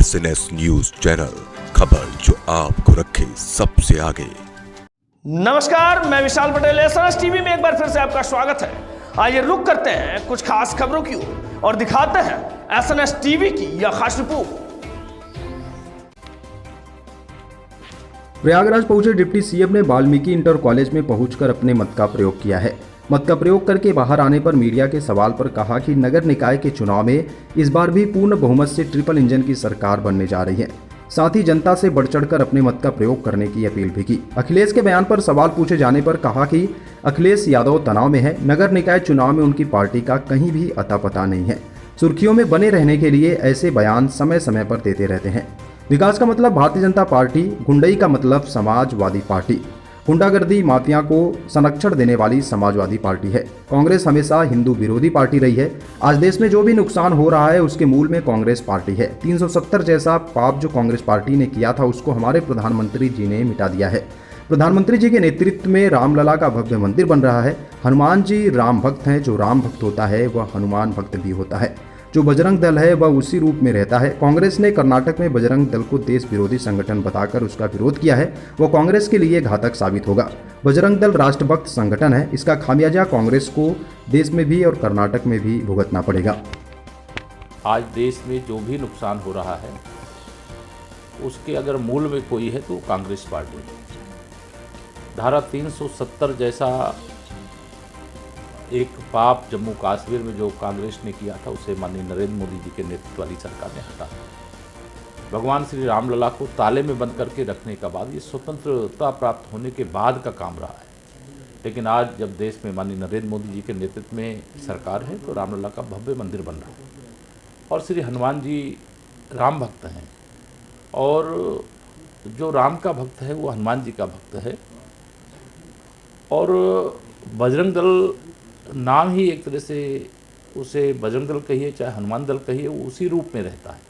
SNS news channel, खबर जो आपको रखे सबसे आगे। नमस्कार, मैं विशाल पटेल। SNS टीवी में एक बार फिर से आपका स्वागत है। आइए रुक करते हैं कुछ खास खबरों की ओर और दिखाते हैं SNS टीवी की यह खास रिपोर्ट। प्रयागराज पहुंचे डिप्टी सीएम ने वाल्मीकि इंटर कॉलेज में पहुंचकर अपने मत का प्रयोग किया है। मत का प्रयोग करके बाहर आने पर मीडिया के सवाल पर कहा कि नगर निकाय के चुनाव में इस बार भी पूर्ण बहुमत से ट्रिपल इंजन की सरकार बनने जा रही है। साथ ही जनता से बढ़ चढ़कर अपने मत का प्रयोग करने की अपील भी की। अखिलेश के बयान पर सवाल पूछे जाने पर कहा कि अखिलेश यादव तनाव में है। नगर निकाय चुनाव में उनकी पार्टी का कहीं भी अता पता नहीं है। सुर्खियों में बने रहने के लिए ऐसे बयान समय समय पर देते रहते हैं। विकास का मतलब भारतीय जनता पार्टी, गुंडई का मतलब समाजवादी पार्टी। गुंडागर्दी माफिया को संरक्षण देने वाली समाजवादी पार्टी है। कांग्रेस हमेशा हिंदू विरोधी पार्टी रही है। आज देश में जो भी नुकसान हो रहा है उसके मूल में कांग्रेस पार्टी है। 370 जैसा पाप जो कांग्रेस पार्टी ने किया था उसको हमारे प्रधानमंत्री जी ने मिटा दिया है। प्रधानमंत्री जी के नेतृत्व में रामलला का भव्य मंदिर बन रहा है। हनुमान जी राम भक्त हैं। जो राम भक्त होता है वह हनुमान भक्त भी होता है। जो बजरंग दल है वह उसी रूप में रहता है। कांग्रेस ने कर्नाटक में बजरंग दल को देश विरोधी संगठन बताकर उसका विरोध किया है। वह कांग्रेस के लिए घातक साबित होगा। बजरंग दल राष्ट्रभक्त संगठन है। इसका खामियाजा कांग्रेस को देश में भी और कर्नाटक में भी भुगतना पड़ेगा। आज देश में जो भी नुकसान हो रहा है उसके अगर मूल में कोई है तो कांग्रेस पार्टी है। धारा 370 जैसा एक पाप जम्मू कश्मीर में जो कांग्रेस ने किया था उसे माननीय नरेंद्र मोदी जी के नेतृत्व वाली सरकार ने हटा। भगवान श्री रामलला को ताले में बंद करके रखने का बाद ये स्वतंत्रता प्राप्त होने के बाद का काम रहा है। लेकिन आज जब देश में माननीय नरेंद्र मोदी जी के नेतृत्व में सरकार है तो रामलला का भव्य मंदिर बन रहा है और श्री हनुमान जी राम भक्त हैं और जो राम का भक्त है वो हनुमान जी का भक्त है। और बजरंग दल नाम ही एक तरह से उसे बजरंग दल कहिए चाहे हनुमान दल कहिए वो उसी रूप में रहता है।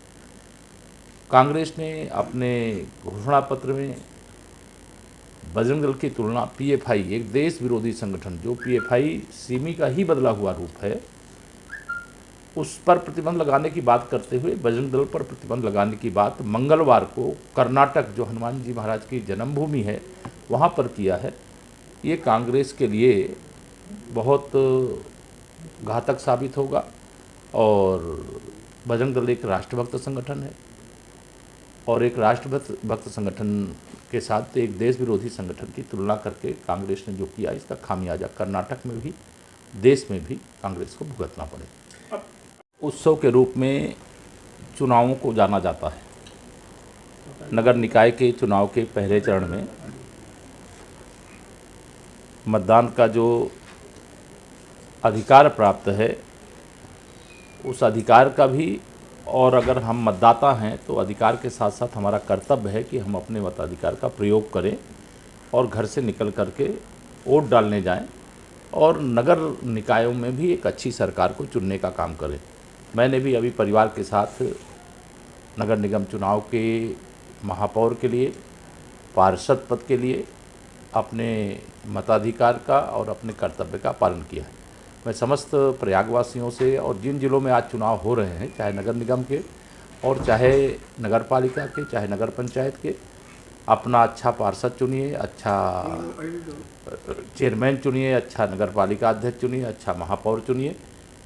कांग्रेस ने अपने घोषणा पत्र में बजरंग दल की तुलना पीएफआई, एक देश विरोधी संगठन जो पीएफआई सिमी का ही बदला हुआ रूप है, उस पर प्रतिबंध लगाने की बात करते हुए बजरंग दल पर प्रतिबंध लगाने की बात मंगलवार को कर्नाटक जो हनुमान जी महाराज की जन्मभूमि है वहाँ पर किया है। ये कांग्रेस के लिए बहुत घातक साबित होगा और बजरंग दल एक राष्ट्रभक्त संगठन है और एक राष्ट्रभक्त संगठन के साथ एक देश विरोधी संगठन की तुलना करके कांग्रेस ने जो किया इसका खामियाजा कर्नाटक में भी देश में भी कांग्रेस को भुगतना पड़े। उत्सव के रूप में चुनावों को जाना जाता है। नगर निकाय के चुनाव के पहले चरण में मतदान का जो अधिकार प्राप्त है उस अधिकार का भी, और अगर हम मतदाता हैं तो अधिकार के साथ साथ हमारा कर्तव्य है कि हम अपने मताधिकार का प्रयोग करें और घर से निकल करके वोट डालने जाएं और नगर निकायों में भी एक अच्छी सरकार को चुनने का काम करें। मैंने भी अभी परिवार के साथ नगर निगम चुनाव के महापौर के लिए, पार्षद पद के लिए अपने मताधिकार का और अपने कर्तव्य का पालन किया है। मैं समस्त प्रयागवासियों से और जिन जिलों में आज चुनाव हो रहे हैं, चाहे नगर निगम के और चाहे नगर पालिका के, चाहे नगर पंचायत के, अपना अच्छा पार्षद चुनिए, अच्छा चेयरमैन चुनिए, अच्छा नगर पालिका अध्यक्ष चुनिए, अच्छा महापौर चुनिए।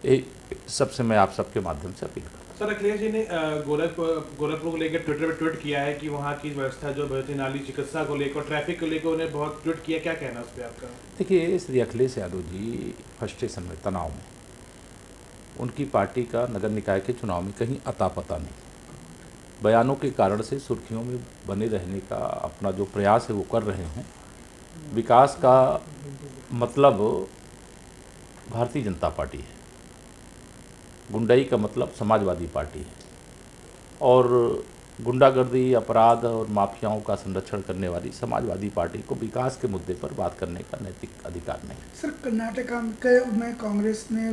ये सबसे मैं आप सबके माध्यम से अपील करता हूँ। सर, अखिलेश जी ने गोरखपुर को लेकर ट्विटर पर ट्वीट किया है कि वहाँ की व्यवस्था जो बहुत नाली चिकित्सा को लेकर, ट्रैफिक को लेकर उन्हें बहुत ट्वीट किया। क्या कहना उस पर आपका? देखिए, श्री अखिलेश यादव जी फ्रस्ट्रेशन में, तनाव में, उनकी पार्टी का नगर निकाय के चुनाव में कहीं अता पता नहीं। बयानों के कारण से सुर्खियों में बने रहने का अपना जो प्रयास है वो कर रहे हैं। विकास का मतलब भारतीय जनता पार्टी है, गुंडई का मतलब समाजवादी पार्टी है और गुंडागर्दी, अपराध और माफियाओं का संरक्षण करने वाली समाजवादी पार्टी को विकास के मुद्दे पर बात करने का नैतिक अधिकार नहीं। सर, कर्नाटक में कांग्रेस ने